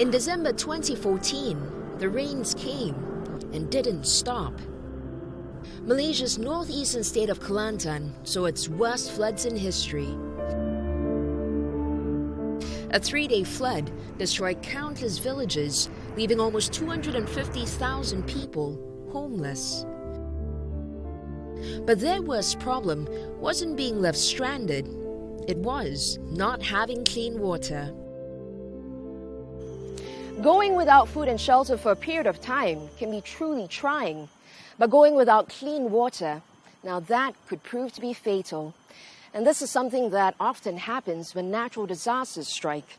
In December 2014, the rains came and didn't stop. Malaysia's northeastern state of Kelantan saw its worst floods in history. A 3-day flood destroyed countless villages, leaving almost 250,000 people homeless. But their worst problem wasn't being left stranded. It was not having clean water. Going without food and shelter for a period of time can be truly trying, but going without clean water, now that could prove to be fatal. And this is something that often happens when natural disasters strike.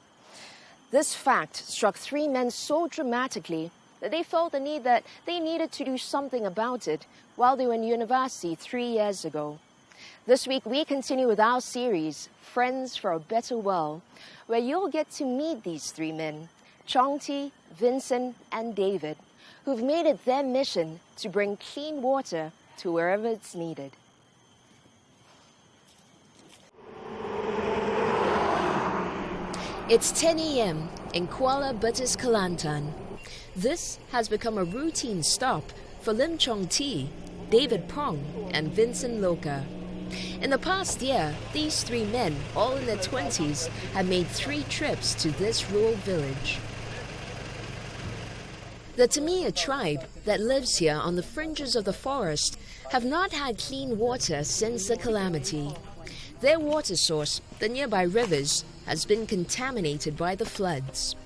This fact struck 3 men so dramatically that they felt the need that they needed to do something about it while they were in university 3 years ago. This week, we continue with our series, Friends for a Better World, where you'll get to meet these 3 men, Chong Ti, Vincent, and David, who've made it their mission to bring clean water to wherever it's needed. It's 10 a.m. in Kuala Betis, Kelantan. This has become a routine stop for Lim Chong Ti, David Pong, and Vincent Loka. In the past year, these 3 men, all in their 20s, have made 3 trips to this rural village. The Tamia tribe that lives here on the fringes of the forest have not had clean water since the calamity. Their water source, the nearby rivers, has been contaminated by the floods.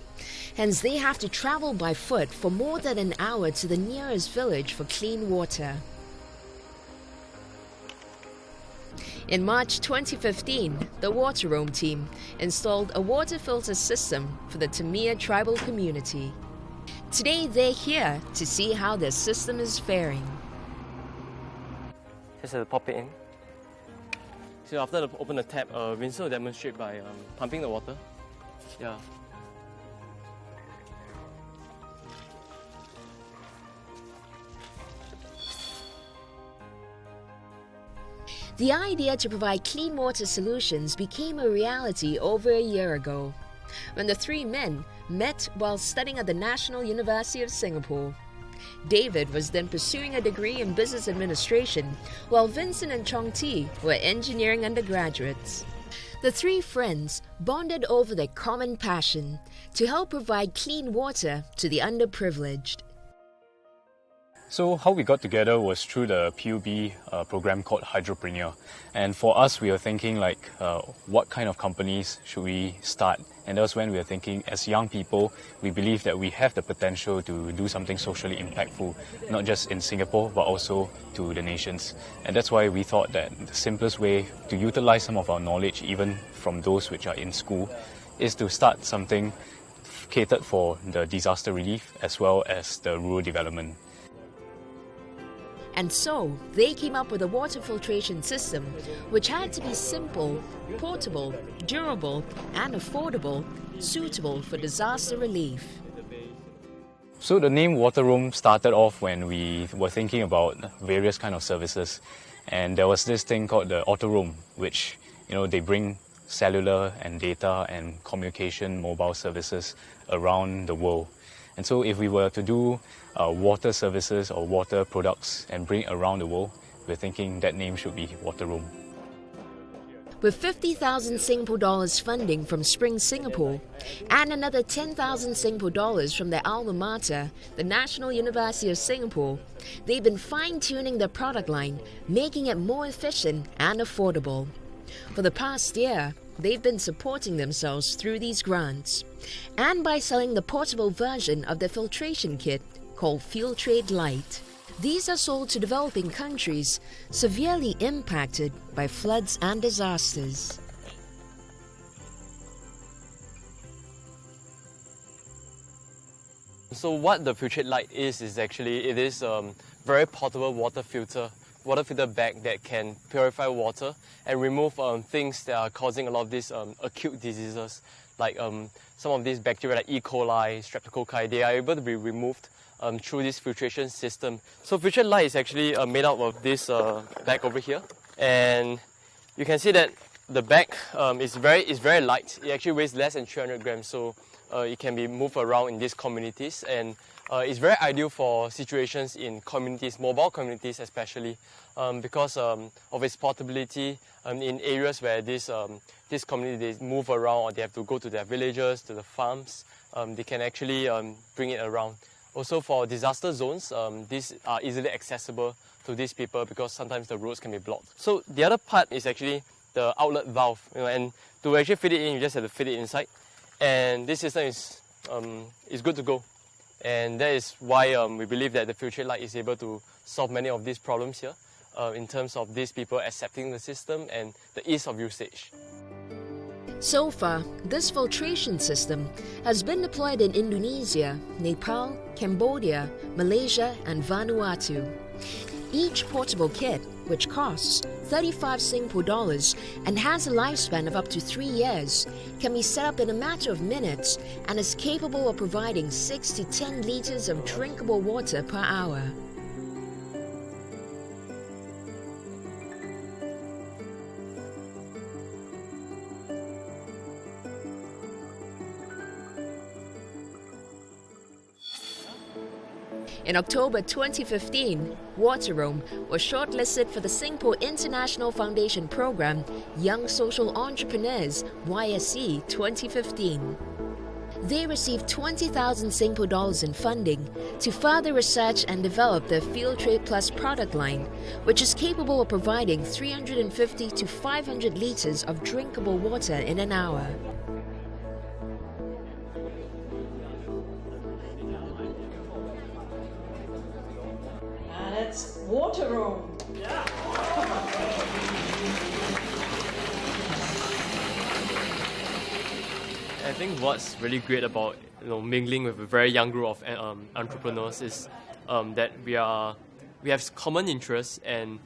Hence, they have to travel by foot for more than an hour to the nearest village for clean water. In March 2015, the WateROAM team installed a water filter system for the Tamia tribal community. Today, they're here to see how their system is faring. Just pop it in. So after I open the tap, Vincent will demonstrate by pumping the water. Yeah. The idea to provide clean water solutions became a reality over a year ago, when the 3 men met while studying at the National University of Singapore. David was then pursuing a degree in business administration, while Vincent and Chong Ti were engineering undergraduates. The 3 friends bonded over their common passion to help provide clean water to the underprivileged. So how we got together was through the PUB program called Hydropreneur. And for us, we were thinking like, what kind of companies should we start? And that was when we were thinking, as young people, we believe that we have the potential to do something socially impactful, not just in Singapore, but also to the nations. And that's why we thought that the simplest way to utilize some of our knowledge, even from those which are in school, is to start something catered for the disaster relief as well as the rural development. And so, they came up with a water filtration system which had to be simple, portable, durable, and affordable, suitable for disaster relief. So the name WateROAM started off when we were thinking about various kind of services, and there was this thing called the AutoROAM, which they bring cellular and data and communication mobile services around the world. And so if we were to do water services or water products and bring it around the world, we're thinking that name should be WateROAM. With 50,000 Singapore dollars funding from Spring Singapore and another 10,000 Singapore dollars from their alma mater, the National University of Singapore, they've been fine-tuning their product line, making it more efficient and affordable. For the past year, they've been supporting themselves through these grants and by selling the portable version of their filtration kit called Filtrate Lite. These are sold to developing countries severely impacted by floods and disasters. So what the Filtrate Lite is actually, it is a very portable water filter bag that can purify water and remove things that are causing a lot of these acute diseases, like some of these bacteria like E. coli, streptococci. They are able to be removed through this filtration system. So Filtrate Lite is actually made out of this bag over here, and you can see that the bag is very light. It actually weighs less than 300 grams. So it can be moved around in these communities, and it's very ideal for situations in communities, mobile communities especially, because of its portability in areas where this community they move around or they have to go to their villages, to the farms. They can actually bring it around. Also for disaster zones, these are easily accessible to these people because sometimes the roads can be blocked. So the other part is actually the outlet valve, and to actually fit it in, you just have to fit it inside. And this system is good to go. And that is why we believe that the Filtrate Lite is able to solve many of these problems here in terms of these people accepting the system and the ease of usage. So far, this filtration system has been deployed in Indonesia, Nepal, Cambodia, Malaysia, and Vanuatu. Each portable kit, which costs 35 Singapore dollars and has a lifespan of up to 3 years, can be set up in a matter of minutes and is capable of providing 6 to 10 liters of drinkable water per hour. In October 2015, WateROAM was shortlisted for the Singapore International Foundation Programme Young Social Entrepreneurs YSE 2015. They received 20,000 Singapore dollars in funding to further research and develop their Filtrate Plus product line, which is capable of providing 350 to 500 litres of drinkable water in an hour. It's WateROAM. I think what's really great about mingling with a very young group of entrepreneurs is that we have common interests and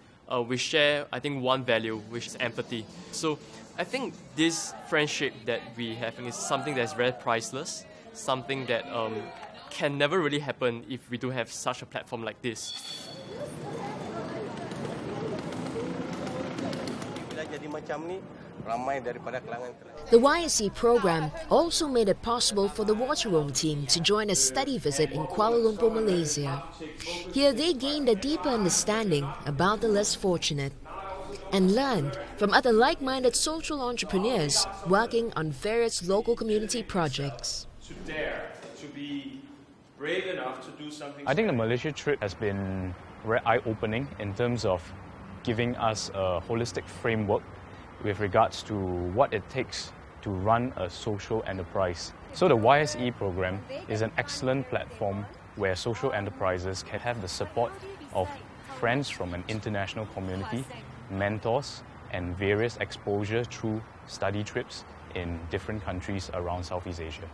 we share, I think, one value, which is empathy. So I think this friendship that we have is something that's very priceless, something that can never really happen if we don't have such a platform like this. The YSE program also made it possible for the WateROAM team to join a study visit in Kuala Lumpur, Malaysia. Here they gained a deeper understanding about the less fortunate and learned from other like-minded social entrepreneurs working on various local community projects. To dare, to be brave enough to do something. I think the Malaysia trip has been very eye-opening in terms of giving us a holistic framework with regards to what it takes to run a social enterprise. So the YSE program is an excellent platform where social enterprises can have the support of friends from an international community, mentors, and various exposure through study trips in different countries around Southeast Asia.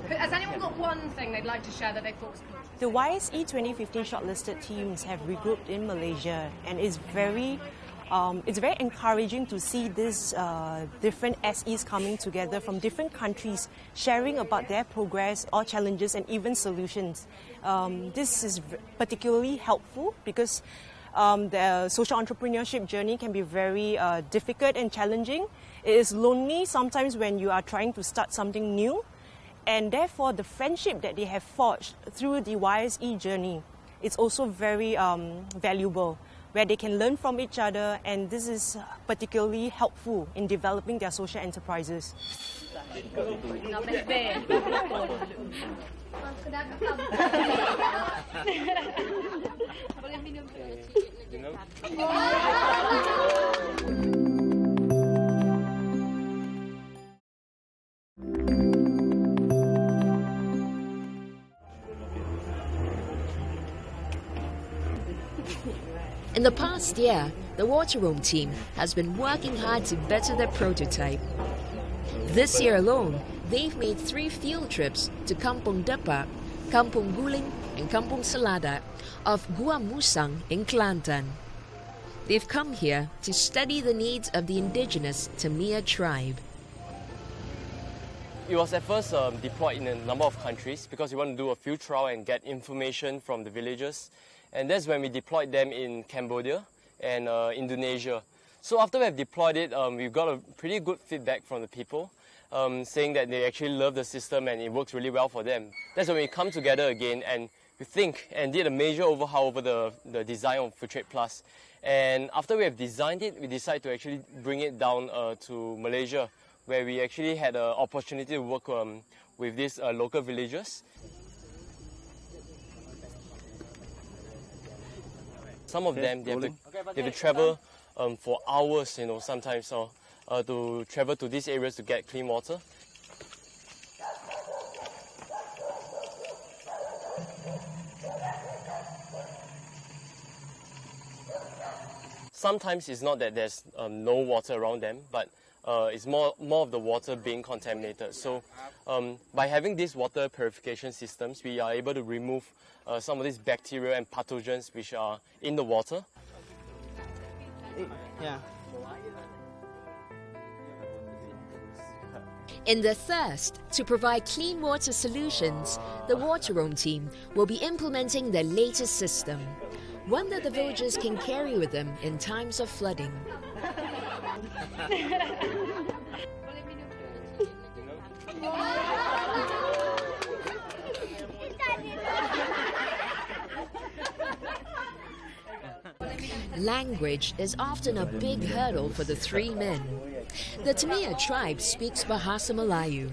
Has anyone got one thing they'd like to share that they thought was cool? The YSE 2015 shortlisted teams have regrouped in Malaysia, and it's very encouraging to see these different SEs coming together from different countries, sharing about their progress or challenges and even solutions. This is particularly helpful because the social entrepreneurship journey can be very difficult and challenging. It is lonely sometimes when you are trying to start something new, and therefore the friendship that they have forged through the YSE journey is also very valuable, where they can learn from each other, and this is particularly helpful in developing their social enterprises. In the past year, the WateROAM team has been working hard to better their prototype. This year alone, they've made 3 field trips to Kampung Depak, Kampung Guling, and Kampung Selada of Gua Musang in Kelantan. They've come here to study the needs of the indigenous Tamia tribe. It was at first deployed in a number of countries because we want to do a field trial and get information from the villagers. And that's when we deployed them in Cambodia and Indonesia. So after we have deployed it, we've got a pretty good feedback from the people. saying that they actually love the system and it works really well for them. That's when we come together again and we think and did a major overhaul over the design of Filtrate Plus. And after we have designed it, we decided to actually bring it down to Malaysia, where we actually had an opportunity to work with these local villagers. Some of them, they have to travel for hours, sometimes, to travel to these areas to get clean water. Sometimes it's not that there's no water around them, but it's more of the water being contaminated. So by having these water purification systems, we are able to remove some of these bacteria and pathogens which are in the water. Yeah. In their thirst to provide clean water solutions, the WateROAM team will be implementing their latest system, one that the villagers can carry with them in times of flooding. Language is often a big hurdle for the three men. The Tamiya tribe speaks Bahasa Melayu,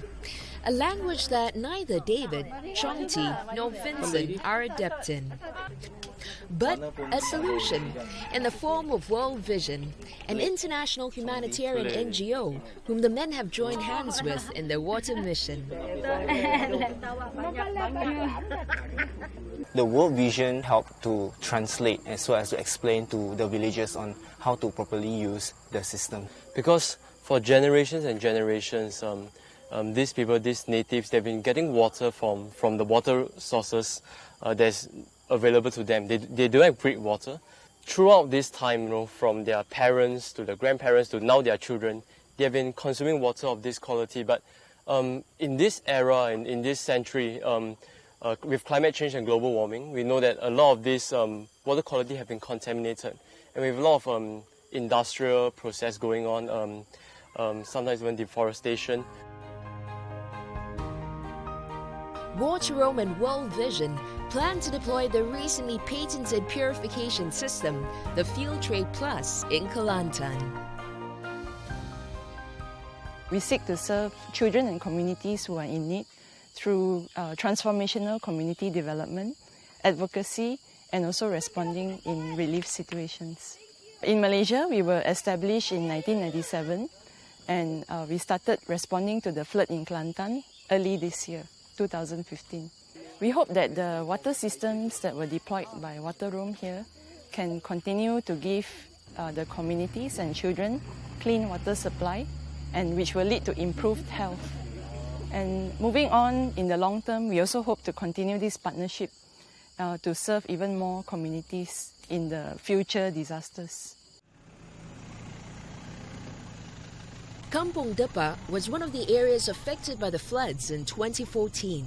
a language that neither David, Chongti, nor Vincent are adept in. But a solution in the form of World Vision, an international humanitarian NGO whom the men have joined hands with in their water mission. The World Vision helped to translate as well as to explain to the villagers on how to properly use the system. Because for generations and generations, these people, these natives, they've been getting water from the water sources that's available to them. They don't have great water. Throughout this time, from their parents to the grandparents to now their children, they have been consuming water of this quality. But in this era, in this century, with climate change and global warming, we know that a lot of this water quality have been contaminated. And we have a lot of industrial process going on, sometimes even deforestation. WateROAM and World Vision plan to deploy the recently patented purification system, the Filtrate Plus, in Kelantan. We seek to serve children and communities who are in need through transformational community development, advocacy, and also responding in relief situations. In Malaysia, we were established in 1997, and we started responding to the flood in Kelantan early this year, 2015. We hope that the water systems that were deployed by WateROAM here can continue to give the communities and children clean water supply, and which will lead to improved health. And moving on in the long term, we also hope to continue this partnership to serve even more communities in the future disasters. Kampung Depa was one of the areas affected by the floods in 2014.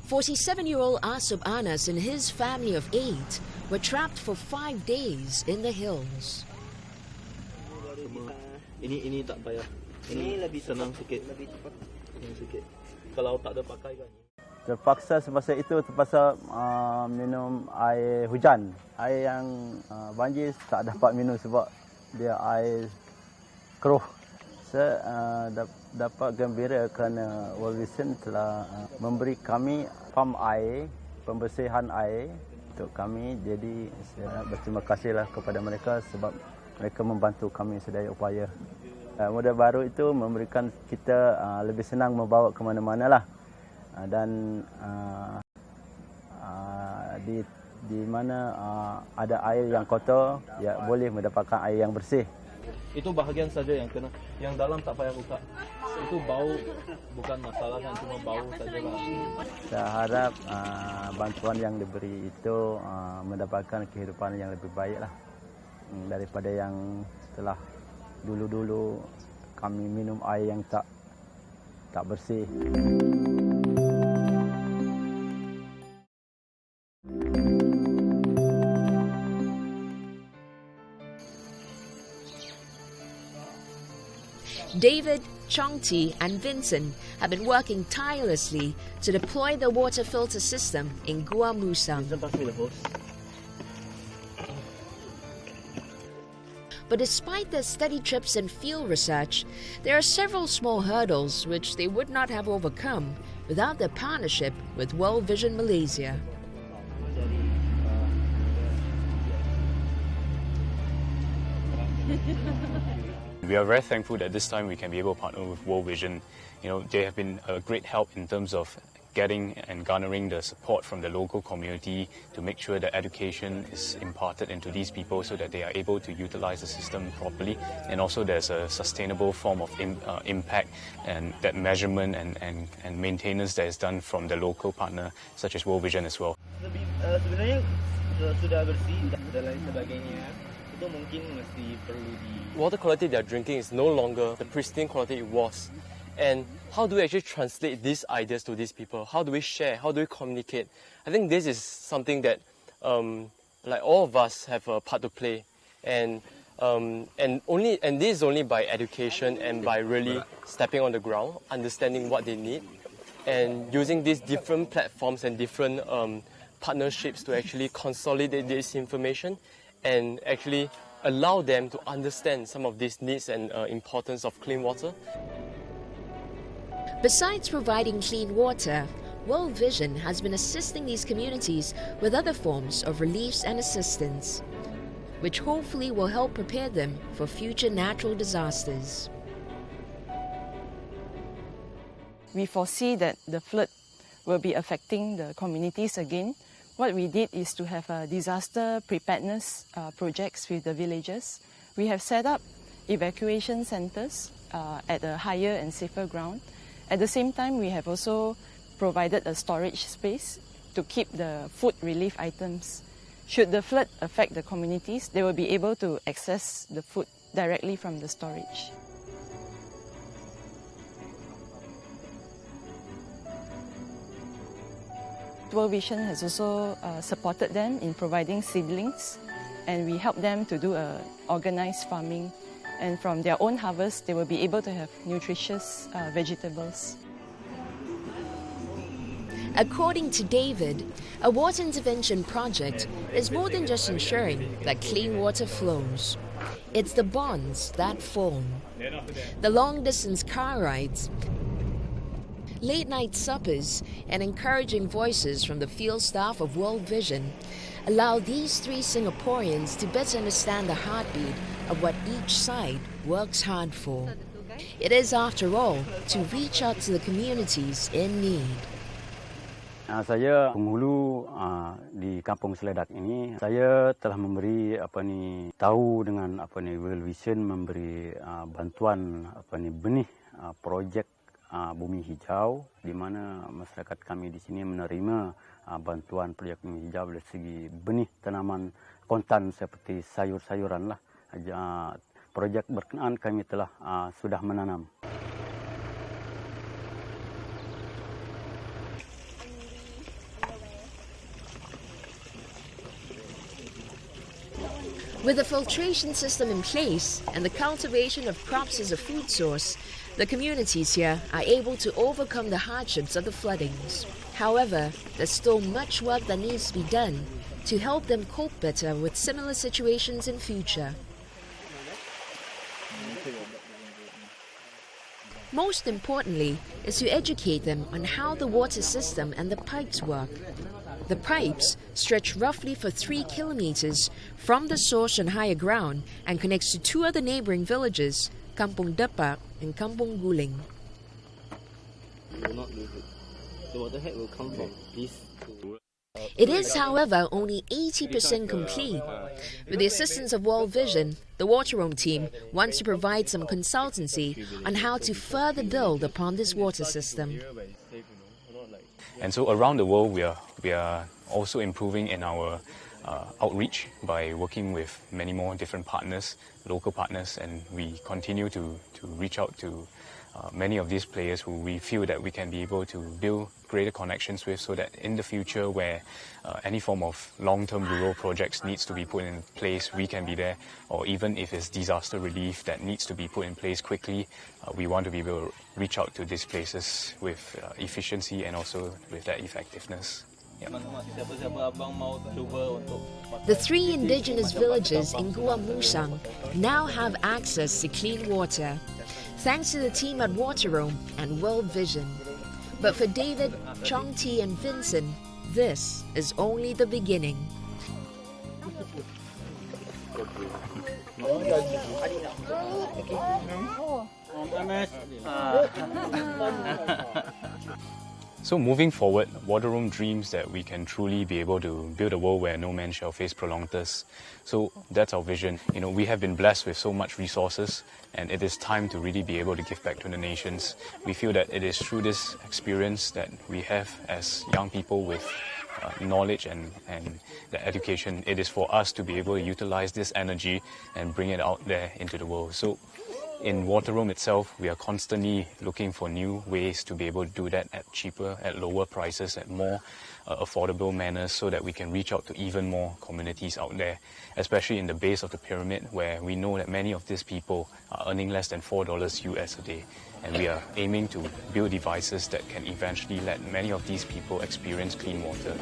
47-year-old Asub Anas and his family of 8 were trapped for 5 days in the hills. Ini tak payah. Ini lebih senang sikit. Kalau tak ada pakai kan. Terpaksa semasa itu minum air hujan. Air yang banjir tak dapat minum sebab dia air keruh. Saya dapat gembira kerana World Vision telah memberi kami pam air, pembersihan air untuk kami. Jadi saya berterima kasihlah kepada mereka sebab mereka membantu kami sedaya upaya. Model baru itu memberikan kita lebih senang membawa ke mana-mana lah. Dan di mana ada air yang kotor, ya boleh mendapatkan air yang bersih. Itu bahagian saja yang kena, yang dalam tak payah buka. Itu bau bukan masalah kan, cuma bau saja lah. Saya harap bantuan yang diberi itu mendapatkan kehidupan yang lebih baik lah daripada yang setelah dulu-dulu kami minum air yang tak bersih. David, Chongti and Vincent have been working tirelessly to deploy the water filter system in Gua Musang. But despite their steady trips and field research, there are several small hurdles which they would not have overcome without their partnership with World Vision Malaysia. We are very thankful that this time we can be able to partner with World Vision. You know, they have been a great help in terms of getting and garnering the support from the local community to make sure that education is imparted into these people so that they are able to utilize the system properly, and also there's a sustainable form of impact and that measurement and maintenance that is done from the local partner such as World Vision as well. Sebenarnya sudah bersih dan lain sebagainya. Itu mungkin mesti perlu di water quality they are drinking is no longer the pristine quality it was. And how do we actually translate these ideas to these people? How do we share? How do we communicate? I think this is something that like all of us have a part to play. And this is only by education and by really stepping on the ground, understanding what they need, and using these different platforms and different partnerships to actually consolidate this information and actually allow them to understand some of these needs and importance of clean water. Besides providing clean water, World Vision has been assisting these communities with other forms of reliefs and assistance, which hopefully will help prepare them for future natural disasters. We foresee that the flood will be affecting the communities again. What we did is to have a disaster preparedness projects with the villagers. We have set up evacuation centers at a higher and safer ground. At the same time, we have also provided a storage space to keep the food relief items. Should the flood affect the communities, they will be able to access the food directly from the storage. World Vision has also supported them in providing seedlings, and we help them to do organized farming. And from their own harvest, they will be able to have nutritious vegetables. According to David, a water intervention project is more than just ensuring that clean water flows. It's the bonds that form. The long-distance car rides, late-night suppers, and encouraging voices from the field staff of World Vision allow these three Singaporeans to better understand the heartbeat of what each side works hard for. It is, after all, to reach out to the communities in need. Saya penghulu di Kampung Seledak ini. Saya telah memberi tahu dengan World Vision memberi bantuan benih projek bumi hijau, di mana masyarakat kami di sini menerima bantuan projek bumi hijau dari segi benih tanaman kontan seperti sayur-sayuran lah. Projek berkenaan kami telah sudah menanam. With the filtration system in place and the cultivation of crops as a food source, the communities here are able to overcome the hardships of the floodings. However, there's still much work that needs to be done to help them cope better with similar situations in future. Most importantly is to educate them on how the water system and the pipes work. The pipes stretch roughly for 3 kilometers from the source on higher ground and connects to 2 other neighboring villages, Kampung Depak and Kampung Guling. will not lose it. The waterhead will come from these two. It is, however, only 80% complete. With the assistance of World Vision, the WateROAM team wants to provide some consultancy on how to further build upon this water system. And so around the world, we are also improving in our outreach by working with many more different partners, local partners, and we continue to reach out to many of these players who we feel that we can be able to build greater connections with, so that in the future where any form of long-term rural projects needs to be put in place, we can be there, or even if it's disaster relief that needs to be put in place quickly, we want to be able to reach out to these places with efficiency and also with that effectiveness. Yeah. The 3 indigenous villages in Gua Musang now have access to clean water, thanks to the team at WateROAM and World Vision. But for David, Chong T and Vincent, this is only the beginning. So moving forward, WateROAM dreams that we can truly be able to build a world where no man shall face prolonged thirst. So that's our vision. You know, we have been blessed with so much resources, and it is time to really be able to give back to the nations. We feel that it is through this experience that we have as young people with knowledge and the education, it is for us to be able to utilize this energy and bring it out there into the world. So in WateROAM itself, we are constantly looking for new ways to be able to do that at cheaper, at lower prices, at more affordable manners, so that we can reach out to even more communities out there, especially in the base of the pyramid, where we know that many of these people are earning less than $4 US a day. And we are aiming to build devices that can eventually let many of these people experience clean water.